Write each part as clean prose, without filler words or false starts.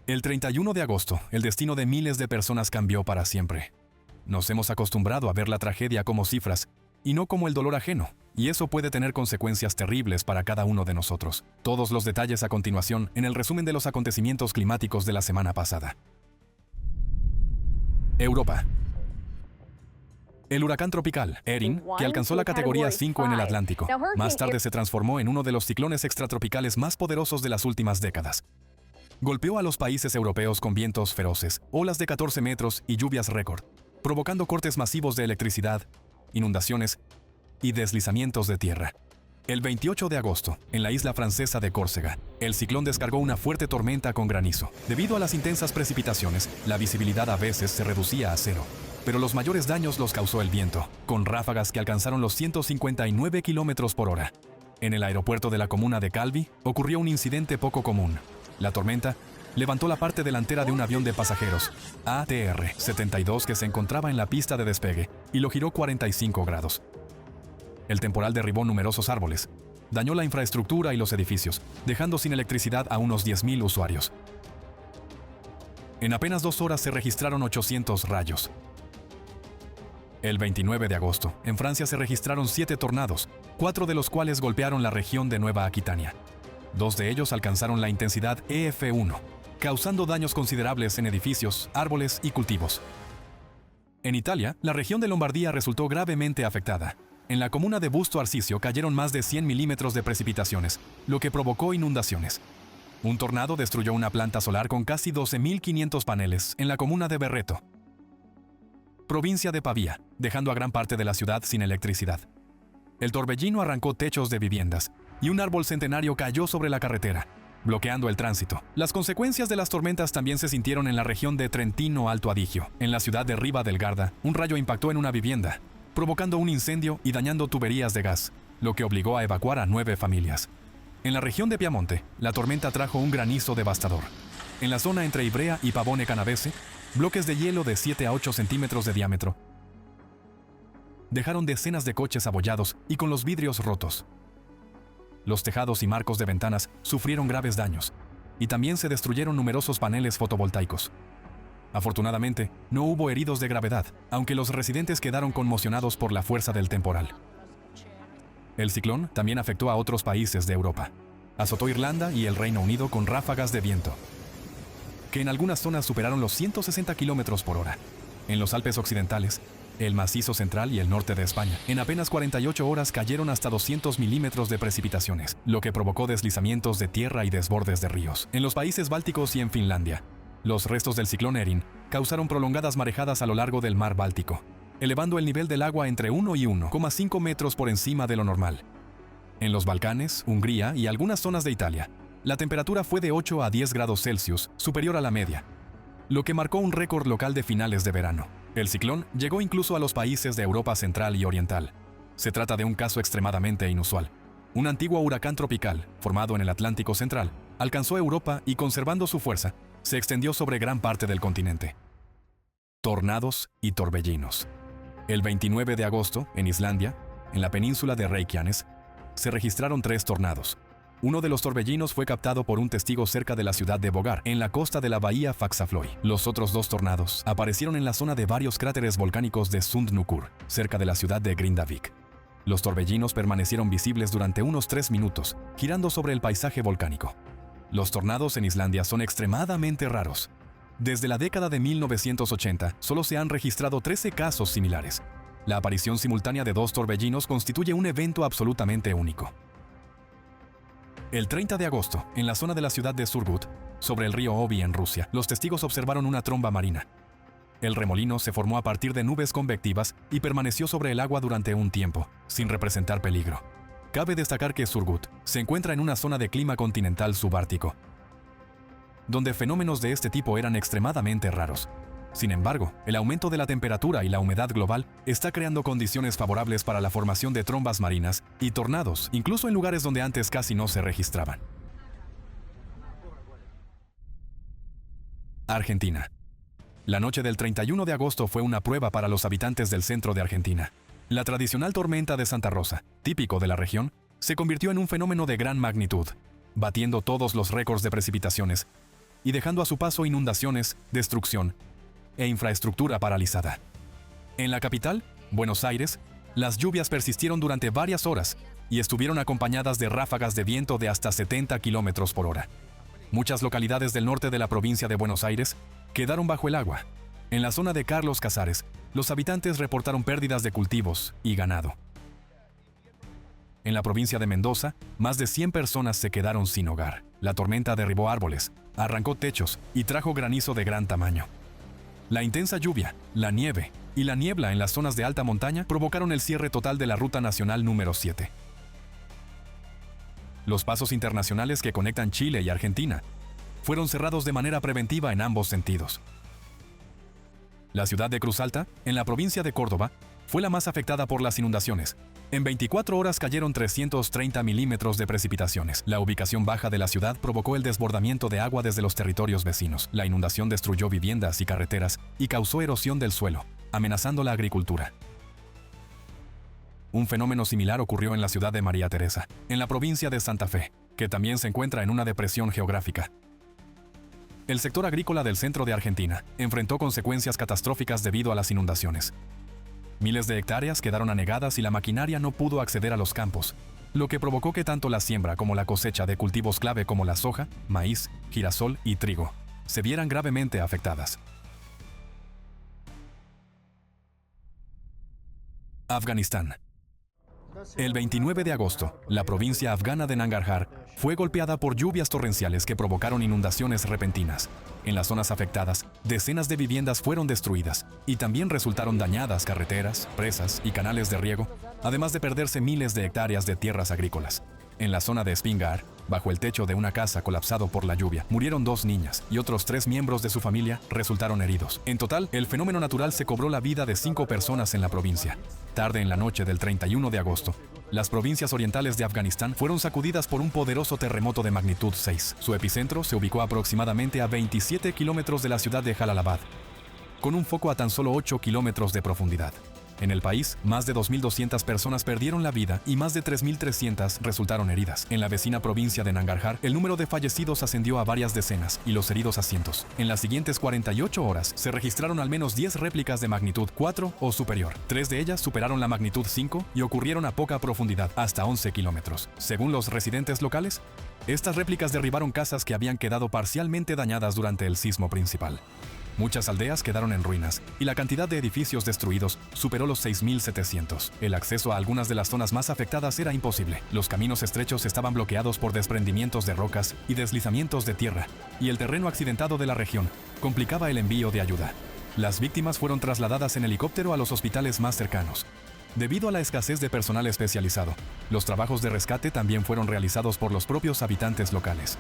El 31 de agosto, el destino de miles de personas cambió para siempre. Nos hemos acostumbrado a ver la tragedia como cifras y no como el dolor ajeno, y eso puede tener consecuencias terribles para cada uno de nosotros. Todos los detalles a continuación en el resumen de los acontecimientos climáticos de la semana pasada. Europa. El huracán tropical Erin, que alcanzó la categoría 5 en el Atlántico, más tarde se transformó en uno de los ciclones extratropicales más poderosos de las últimas décadas. Golpeó a los países europeos con vientos feroces, olas de 14 metros y lluvias récord, provocando cortes masivos de electricidad, inundaciones y deslizamientos de tierra. El 28 de agosto, en la isla francesa de Córcega, el ciclón descargó una fuerte tormenta con granizo. Debido a las intensas precipitaciones, la visibilidad a veces se reducía a cero. Pero los mayores daños los causó el viento, con ráfagas que alcanzaron los 159 kilómetros por hora. En el aeropuerto de la comuna de Calvi ocurrió un incidente poco común. La tormenta levantó la parte delantera de un avión de pasajeros, ATR-72, que se encontraba en la pista de despegue, y lo giró 45 grados. El temporal derribó numerosos árboles, dañó la infraestructura y los edificios, dejando sin electricidad a unos 10.000 usuarios. En apenas 2 horas se registraron 800 rayos. El 29 de agosto, en Francia se registraron 7 tornados, 4 de los cuales golpearon la región de Nueva Aquitania. 2 de ellos alcanzaron la intensidad EF1, causando daños considerables en edificios, árboles y cultivos. En Italia, la región de Lombardía resultó gravemente afectada. En la comuna de Busto Arsizio cayeron más de 100 milímetros de precipitaciones, lo que provocó inundaciones. Un tornado destruyó una planta solar con casi 12.500 paneles en la comuna de Berreto, provincia de Pavía, dejando a gran parte de la ciudad sin electricidad. El torbellino arrancó techos de viviendas y un árbol centenario cayó sobre la carretera, bloqueando el tránsito. Las consecuencias de las tormentas también se sintieron en la región de Trentino Alto Adigio. En la ciudad de Riva del Garda, un rayo impactó en una vivienda, provocando un incendio y dañando tuberías de gas, lo que obligó a evacuar a 9 familias. En la región de Piamonte, la tormenta trajo un granizo devastador. En la zona entre Ivrea y Pavone Canavese, bloques de hielo de 7 a 8 centímetros de diámetro dejaron decenas de coches abollados y con los vidrios rotos. Los tejados y marcos de ventanas sufrieron graves daños, y también se destruyeron numerosos paneles fotovoltaicos. Afortunadamente, no hubo heridos de gravedad, aunque los residentes quedaron conmocionados por la fuerza del temporal. El ciclón también afectó a otros países de Europa. Azotó Irlanda y el Reino Unido con ráfagas de viento, que en algunas zonas superaron los 160 kilómetros por hora. En los Alpes occidentales, el macizo central y el norte de España, en apenas 48 horas cayeron hasta 200 milímetros de precipitaciones, lo que provocó deslizamientos de tierra y desbordes de ríos. En los países bálticos y en Finlandia, los restos del ciclón Erin causaron prolongadas marejadas a lo largo del mar Báltico, elevando el nivel del agua entre 1 y 1,5 metros por encima de lo normal. En los Balcanes, Hungría y algunas zonas de Italia, la temperatura fue de 8 a 10 grados Celsius, superior a la media, lo que marcó un récord local de finales de verano. El ciclón llegó incluso a los países de Europa Central y Oriental. Se trata de un caso extremadamente inusual. Un antiguo huracán tropical, formado en el Atlántico Central, alcanzó Europa y, conservando su fuerza, se extendió sobre gran parte del continente. Tornados y torbellinos. El 29 de agosto, en Islandia, en la península de Reykjanes, se registraron 3 tornados. Uno de los torbellinos fue captado por un testigo cerca de la ciudad de Bogar, en la costa de la bahía Faxaflói. Los otros 2 tornados aparecieron en la zona de varios cráteres volcánicos de Sundhnúkur, cerca de la ciudad de Grindavik. Los torbellinos permanecieron visibles durante unos 3 minutos, girando sobre el paisaje volcánico. Los tornados en Islandia son extremadamente raros. Desde la década de 1980, solo se han registrado 13 casos similares. La aparición simultánea de 2 torbellinos constituye un evento absolutamente único. El 30 de agosto, en la zona de la ciudad de Surgut, sobre el río Obi en Rusia, los testigos observaron una tromba marina. El remolino se formó a partir de nubes convectivas y permaneció sobre el agua durante un tiempo, sin representar peligro. Cabe destacar que Surgut se encuentra en una zona de clima continental subártico, donde fenómenos de este tipo eran extremadamente raros. Sin embargo, el aumento de la temperatura y la humedad global está creando condiciones favorables para la formación de trombas marinas y tornados, incluso en lugares donde antes casi no se registraban. Argentina. La noche del 31 de agosto fue una prueba para los habitantes del centro de Argentina. La tradicional tormenta de Santa Rosa, típico de la región, se convirtió en un fenómeno de gran magnitud, batiendo todos los récords de precipitaciones y dejando a su paso inundaciones, destrucción e infraestructura paralizada. En la capital, Buenos Aires, las lluvias persistieron durante varias horas y estuvieron acompañadas de ráfagas de viento de hasta 70 kilómetros por hora. Muchas localidades del norte de la provincia de Buenos Aires quedaron bajo el agua. En la zona de Carlos Casares, los habitantes reportaron pérdidas de cultivos y ganado. En la provincia de Mendoza, más de 100 personas se quedaron sin hogar. La tormenta derribó árboles, arrancó techos y trajo granizo de gran tamaño. La intensa lluvia, la nieve y la niebla en las zonas de alta montaña provocaron el cierre total de la Ruta Nacional número 7. Los pasos internacionales que conectan Chile y Argentina fueron cerrados de manera preventiva en ambos sentidos. La ciudad de Cruz Alta, en la provincia de Córdoba, fue la más afectada por las inundaciones. En 24 horas cayeron 330 milímetros de precipitaciones. La ubicación baja de la ciudad provocó el desbordamiento de agua desde los territorios vecinos. La inundación destruyó viviendas y carreteras y causó erosión del suelo, amenazando la agricultura. Un fenómeno similar ocurrió en la ciudad de María Teresa, en la provincia de Santa Fe, que también se encuentra en una depresión geográfica. El sector agrícola del centro de Argentina enfrentó consecuencias catastróficas debido a las inundaciones. Miles de hectáreas quedaron anegadas y la maquinaria no pudo acceder a los campos, lo que provocó que tanto la siembra como la cosecha de cultivos clave como la soja, maíz, girasol y trigo se vieran gravemente afectadas. Afganistán. El 29 de agosto, la provincia afgana de Nangarhar fue golpeada por lluvias torrenciales que provocaron inundaciones repentinas. En las zonas afectadas, decenas de viviendas fueron destruidas y también resultaron dañadas carreteras, presas y canales de riego, además de perderse miles de hectáreas de tierras agrícolas. En la zona de Spingar, bajo el techo de una casa colapsado por la lluvia, murieron 2 niñas y otros 3 miembros de su familia resultaron heridos. En total, el fenómeno natural se cobró la vida de 5 personas en la provincia. Tarde en la noche del 31 de agosto, las provincias orientales de Afganistán fueron sacudidas por un poderoso terremoto de magnitud 6. Su epicentro se ubicó aproximadamente a 27 kilómetros de la ciudad de Jalalabad, con un foco a tan solo 8 kilómetros de profundidad. En el país, más de 2.200 personas perdieron la vida y más de 3.300 resultaron heridas. En la vecina provincia de Nangarhar, el número de fallecidos ascendió a varias decenas y los heridos a cientos. En las siguientes 48 horas, se registraron al menos 10 réplicas de magnitud 4 o superior. 3 de ellas superaron la magnitud 5 y ocurrieron a poca profundidad, hasta 11 kilómetros. Según los residentes locales, estas réplicas derribaron casas que habían quedado parcialmente dañadas durante el sismo principal. Muchas aldeas quedaron en ruinas y la cantidad de edificios destruidos superó los 6.700. El acceso a algunas de las zonas más afectadas era imposible. Los caminos estrechos estaban bloqueados por desprendimientos de rocas y deslizamientos de tierra, y el terreno accidentado de la región complicaba el envío de ayuda. Las víctimas fueron trasladadas en helicóptero a los hospitales más cercanos. Debido a la escasez de personal especializado, los trabajos de rescate también fueron realizados por los propios habitantes locales.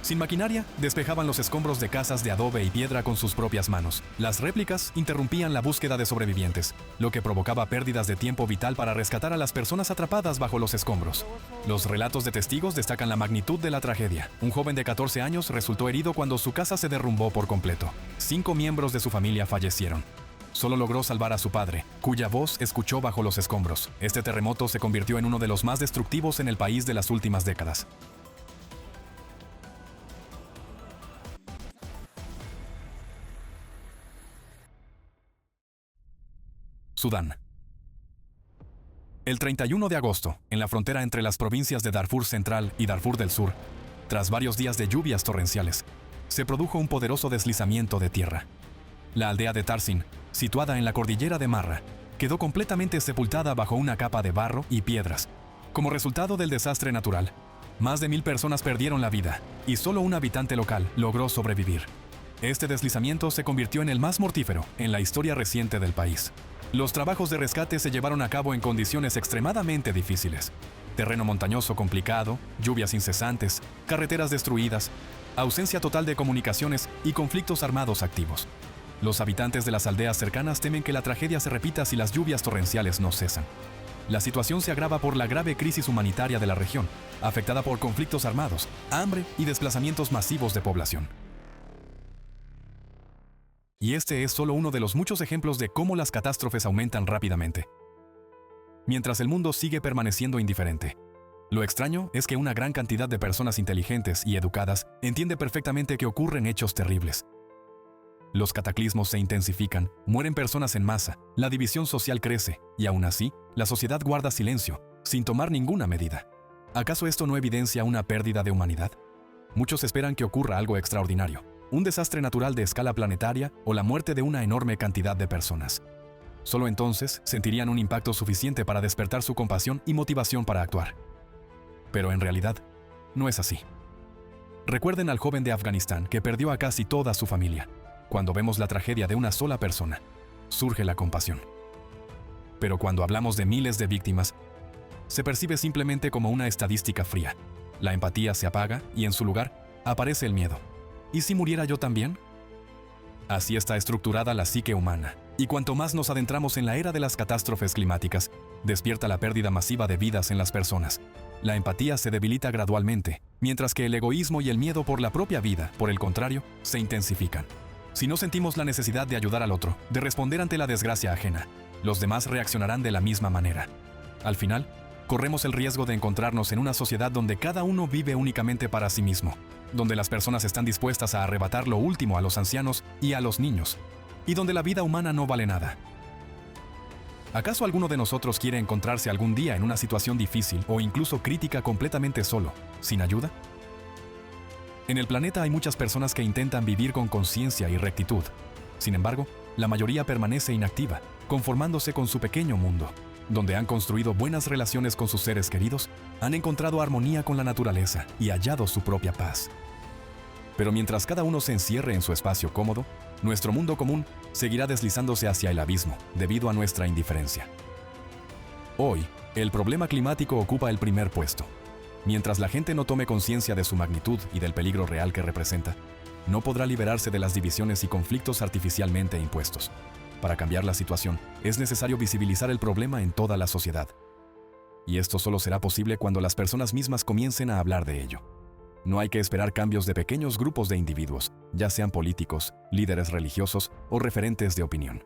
Sin maquinaria, despejaban los escombros de casas de adobe y piedra con sus propias manos. Las réplicas interrumpían la búsqueda de sobrevivientes, lo que provocaba pérdidas de tiempo vital para rescatar a las personas atrapadas bajo los escombros. Los relatos de testigos destacan la magnitud de la tragedia. Un joven de 14 años resultó herido cuando su casa se derrumbó por completo. 5 miembros de su familia fallecieron. Solo logró salvar a su padre, cuya voz escuchó bajo los escombros. Este terremoto se convirtió en uno de los más destructivos en el país de las últimas décadas. Sudán. El 31 de agosto, en la frontera entre las provincias de Darfur Central y Darfur del Sur, tras varios días de lluvias torrenciales, se produjo un poderoso deslizamiento de tierra. La aldea de Tarsin, situada en la cordillera de Marra, quedó completamente sepultada bajo una capa de barro y piedras. Como resultado del desastre natural, más de 1.000 personas perdieron la vida y solo un habitante local logró sobrevivir. Este deslizamiento se convirtió en el más mortífero en la historia reciente del país. Los trabajos de rescate se llevaron a cabo en condiciones extremadamente difíciles. Terreno montañoso complicado, lluvias incesantes, carreteras destruidas, ausencia total de comunicaciones y conflictos armados activos. Los habitantes de las aldeas cercanas temen que la tragedia se repita si las lluvias torrenciales no cesan. La situación se agrava por la grave crisis humanitaria de la región, afectada por conflictos armados, hambre y desplazamientos masivos de población. Y este es solo uno de los muchos ejemplos de cómo las catástrofes aumentan rápidamente, mientras el mundo sigue permaneciendo indiferente. Lo extraño es que una gran cantidad de personas inteligentes y educadas entiende perfectamente que ocurren hechos terribles. Los cataclismos se intensifican, mueren personas en masa, la división social crece, y aún así, la sociedad guarda silencio, sin tomar ninguna medida. ¿Acaso esto no evidencia una pérdida de humanidad? Muchos esperan que ocurra algo extraordinario, un desastre natural de escala planetaria o la muerte de una enorme cantidad de personas. Solo entonces sentirían un impacto suficiente para despertar su compasión y motivación para actuar. Pero en realidad, no es así. Recuerden al joven de Afganistán que perdió a casi toda su familia. Cuando vemos la tragedia de una sola persona, surge la compasión. Pero cuando hablamos de miles de víctimas, se percibe simplemente como una estadística fría. La empatía se apaga y en su lugar aparece el miedo. ¿Y si muriera yo también? Así está estructurada la psique humana. Y cuanto más nos adentramos en la era de las catástrofes climáticas, despierta la pérdida masiva de vidas en las personas. La empatía se debilita gradualmente, mientras que el egoísmo y el miedo por la propia vida, por el contrario, se intensifican. Si no sentimos la necesidad de ayudar al otro, de responder ante la desgracia ajena, los demás reaccionarán de la misma manera. Al final, corremos el riesgo de encontrarnos en una sociedad donde cada uno vive únicamente para sí mismo, donde las personas están dispuestas a arrebatar lo último a los ancianos y a los niños, y donde la vida humana no vale nada. ¿Acaso alguno de nosotros quiere encontrarse algún día en una situación difícil o incluso crítica completamente solo, sin ayuda? En el planeta hay muchas personas que intentan vivir con conciencia y rectitud. Sin embargo, la mayoría permanece inactiva, conformándose con su pequeño mundo. Donde han construido buenas relaciones con sus seres queridos, han encontrado armonía con la naturaleza y hallado su propia paz. Pero mientras cada uno se encierre en su espacio cómodo, nuestro mundo común seguirá deslizándose hacia el abismo debido a nuestra indiferencia. Hoy, el problema climático ocupa el primer puesto. Mientras la gente no tome conciencia de su magnitud y del peligro real que representa, no podrá liberarse de las divisiones y conflictos artificialmente impuestos. Para cambiar la situación, es necesario visibilizar el problema en toda la sociedad. Y esto solo será posible cuando las personas mismas comiencen a hablar de ello. No hay que esperar cambios de pequeños grupos de individuos, ya sean políticos, líderes religiosos o referentes de opinión.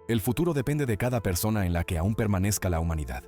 El futuro depende de cada persona en la que aún permanezca la humanidad.